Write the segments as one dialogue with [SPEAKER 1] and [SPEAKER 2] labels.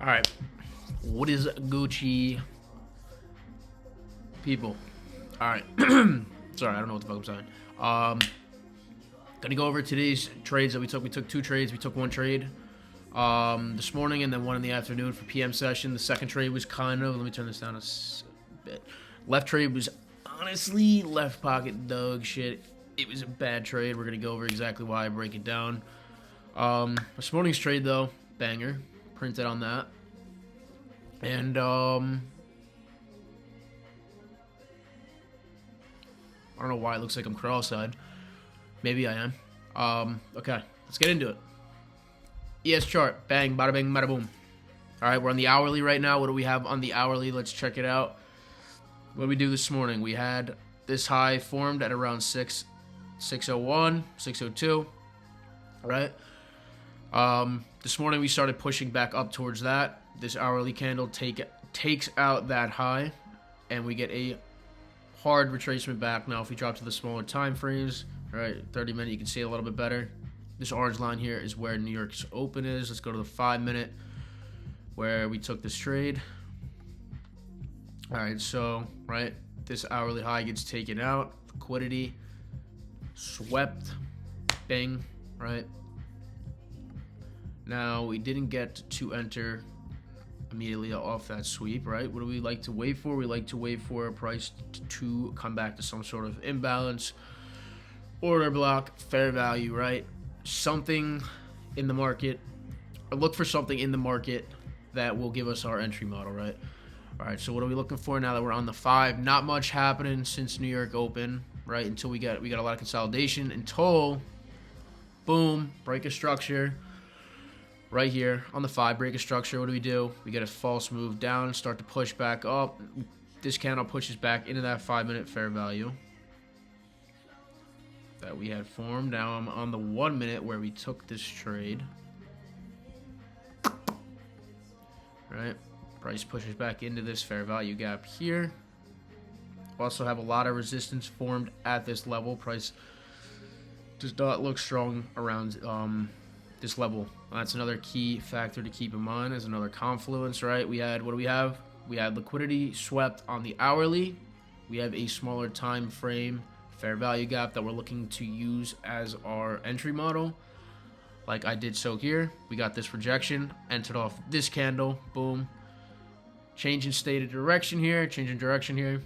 [SPEAKER 1] All right, what is Gucci, people? All right, sorry, I don't know what the fuck I'm saying. Gonna go over today's trades that we took. We took two trades. We took one trade this morning and then one in the afternoon for PM session. The second trade was kind of, let me turn this down a bit. Left trade was honestly left pocket dog shit. It was a bad trade. We're gonna go over exactly why I break it down. This morning's trade though, banger. Printed on that. And I don't know why it looks like I'm cross-eyed. Maybe I am. Okay, let's get into it. ES chart, bang, bada bing, bada boom. All right, we're on the hourly right now. What do we have on the hourly? Let's check it out. What did we do this morning? We had this high formed at around 601, 602. All right. This morning we started pushing back up towards that. This hourly candle takes out that high, and we get a hard retracement back. Now, if we drop to the smaller time frames, right, 30-minute, you can see it a little bit better. This orange line here is where New York's open is. Let's go to the 5-minute where we took this trade. All right, so, right, this hourly high gets taken out. Liquidity swept. Bang, right? Now, we didn't get to enter immediately off that sweep, right? What do we like to wait for? We like to wait for a price to come back to some sort of imbalance, order block, fair value, right? Something in the market, or look for something in the market that will give us our entry model, right? All right, so what are we looking for now that we're on the 5? Not much happening since New York open, right? Until we got a lot of consolidation until, boom, break a structure. Right here on the 5, break a structure. What do? We get a false move down, start to push back up. This candle pushes back into that 5-minute fair value that we had formed. Now I'm on the 1-minute where we took this trade. Right, price pushes back into this fair value gap here. Also have a lot of resistance formed at this level. Price does not look strong around this level. That's another key factor to keep in mind as another confluence, right? We had, what do we have? We had liquidity swept on the hourly. We have a smaller time frame fair value gap that we're looking to use as our entry model. Like I did so here. We got this rejection, entered off this candle, boom. Change in stated direction here, change in direction here.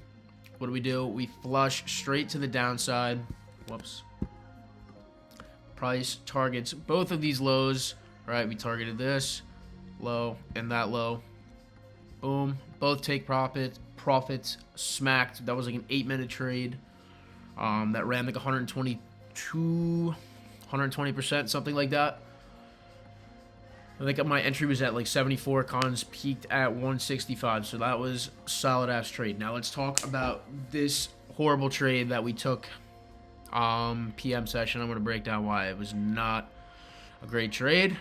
[SPEAKER 1] What do? We flush straight to the downside. Whoops. Price targets both of these lows, right? We targeted this low and that low. Boom. Both take profits smacked. That was like an 8-minute trade. That ran like 120%, something like that. I think my entry was at like 74. Cons peaked at 165. So that was solid ass trade. Now let's talk about this horrible trade that we took. PM session. I'm going to break down why it was not a great trade.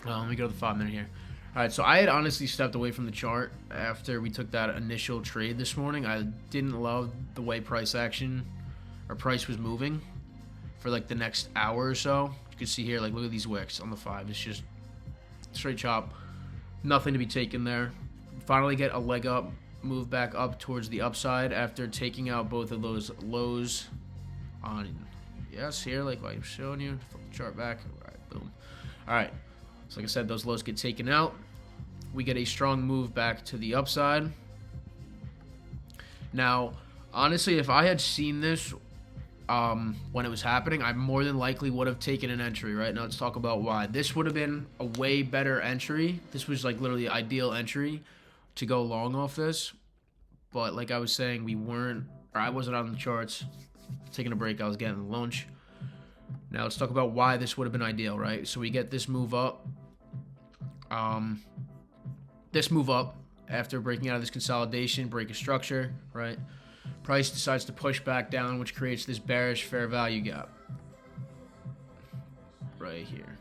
[SPEAKER 1] Let me go to the 5-minute here. All right, so I had honestly stepped away from the chart after we took that initial trade this morning. I didn't love the way price was moving for like the next hour or so. You can see here, like, look at these wicks on the 5. It's just straight chop. Nothing to be taken there. Finally get a leg up. Move back up towards the upside after taking out both of those lows on, yes, here, like I'm showing you. Flip the chart back. All right, boom. All right, so like I said, those lows get taken out. We get a strong move back to the upside. Now, honestly, if I had seen this when it was happening, I more than likely would have taken an entry. Right now, let's talk about why. This would have been a way better entry. This was like literally the ideal entry to go long off this, but like I was saying, I wasn't on the charts. Taking a break, I was getting lunch. Now let's talk about why this would have been ideal, right? So we get this move up. After breaking out of this consolidation, break a structure, right? Price decides to push back down, which creates this bearish fair value gap right here,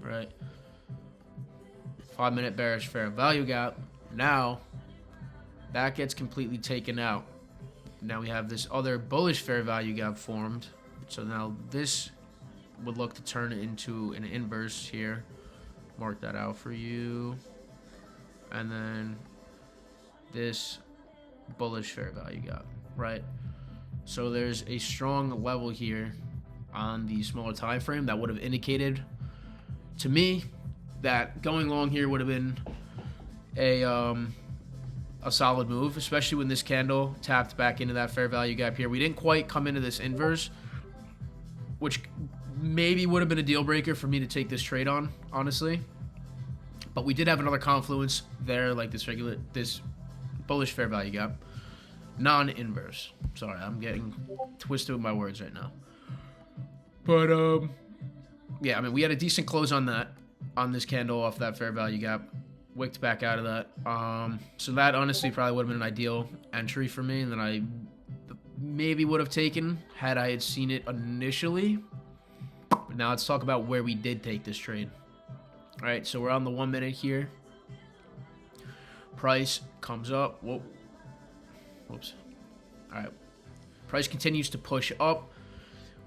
[SPEAKER 1] right? 5-minute bearish fair value gap. Now that gets completely taken out. Now we have this other bullish fair value gap formed. So now this would look to turn it into an inverse here. Mark that out for you. And then this bullish fair value gap, right? So there's a strong level here on the smaller time frame that would have indicated to me that going long here would have been a solid move, especially when this candle tapped back into that fair value gap here. We didn't quite come into this inverse, which maybe would have been a deal breaker for me to take this trade on, honestly. But we did have another confluence there, like this bullish fair value gap, non-inverse. Sorry, I'm getting twisted with my words right now. But yeah, I mean, we had a decent close on this candle off that fair value gap. Wicked back out of that. So that honestly probably would have been an ideal entry for me, and then I maybe would have taken had I had seen it initially. But now let's talk about where we did take this trade. All right, so we're on the 1 minute here. Price comes up. Whoa. Whoops. All right. Price continues to push up.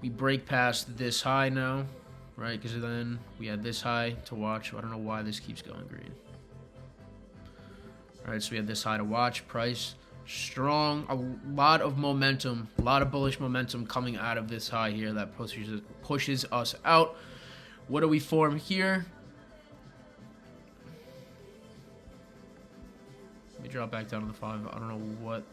[SPEAKER 1] We break past this high now, right? Because then we had this high to watch. I don't know why this keeps going green. All right, so we have this high to watch. Price strong, a lot of momentum, a lot of bullish momentum coming out of this high here that pushes us out. What do we form here? Let me drop back down to the 5. I don't know what.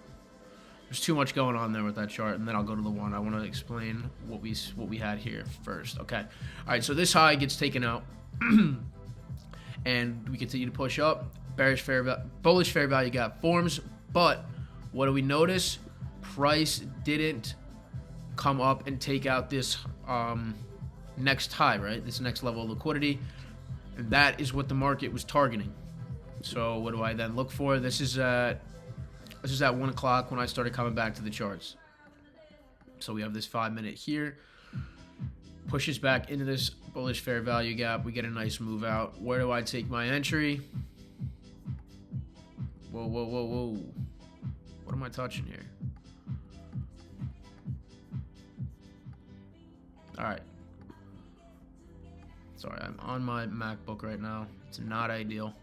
[SPEAKER 1] There's too much going on there with that chart, and then I'll go to the 1. I want to explain what we had here first. Okay. All right, so this high gets taken out, and we continue to push up. Bullish fair value gap forms, but what do we notice? Price didn't come up and take out this next high, right? This next level of liquidity, and that is what the market was targeting. So what do I then look for? This is at 1 o'clock when I started coming back to the charts. So we have this 5 minute here, pushes back into this bullish fair value gap. We get a nice move out. Where do I take my entry? Whoa, whoa, whoa, whoa. What am I touching here? All right. Sorry, I'm on my MacBook right now. It's not ideal.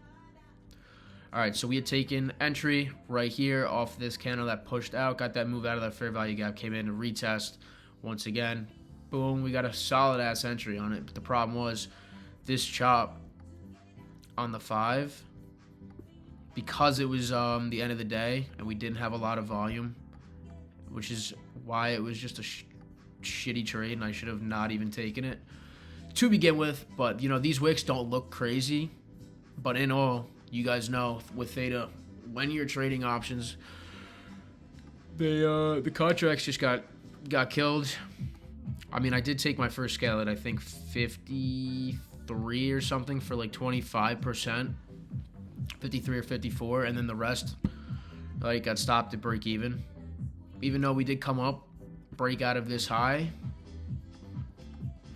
[SPEAKER 1] All right, so we had taken entry right here off this candle that pushed out, got that move out of that fair value gap, came in to retest once again. Boom, we got a solid ass entry on it. But the problem was this chop on the 5, because it was the end of the day and we didn't have a lot of volume, which is why it was just a shitty trade, and I should have not even taken it to begin with. But you know, these wicks don't look crazy, but in all, you guys know with theta, when you're trading options, the contracts just got killed. I mean, I did take my first scale at I think 53 or something for like 25%, 53 or 54, and then the rest like got stopped at break even. Even though we did come up, break out of this high,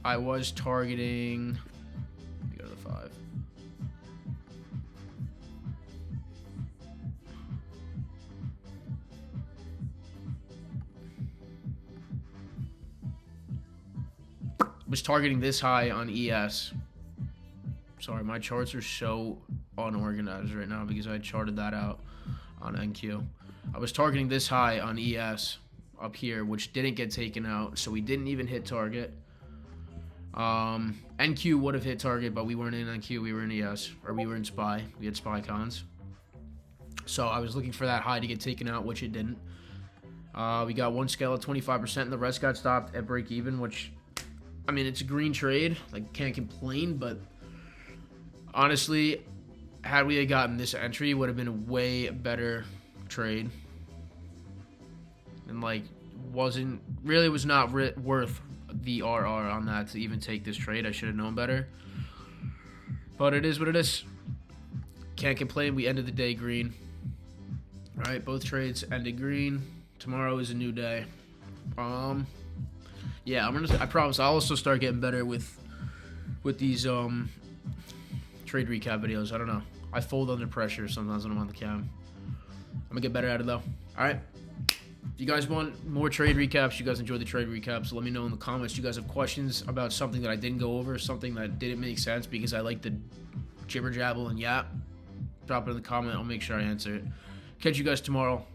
[SPEAKER 1] I was targeting. Let me go to the 5. Was targeting this high on ES. Sorry, my charts are so unorganized right now because I charted that out on NQ. I was targeting this high on ES up here, which didn't get taken out, so we didn't even hit target. NQ would have hit target, but we weren't in NQ, we were in ES, or we were in SPY. We had SPY cons. So I was looking for that high to get taken out, which it didn't. We got one scale at 25%, and the rest got stopped at break even, which, I mean, it's a green trade. Like, can't complain, but honestly, had we gotten this entry, it would have been a way better trade. And, like, was not worth the RR on that to even take this trade. I should have known better. But it is what it is. Can't complain. We ended the day green. All right, both trades ended green. Tomorrow is a new day. Yeah, I promise I'll also start getting better with these trade recap videos. I don't know. I fold under pressure sometimes when I'm on the cam. I'm gonna get better at it though. All right. If you guys want more trade recaps, you guys enjoy the trade recaps, let me know in the comments. You guys have questions about something that I didn't go over, something that didn't make sense because I like to jibber jabble and yap, drop it in the comment. I'll make sure I answer it. Catch you guys tomorrow.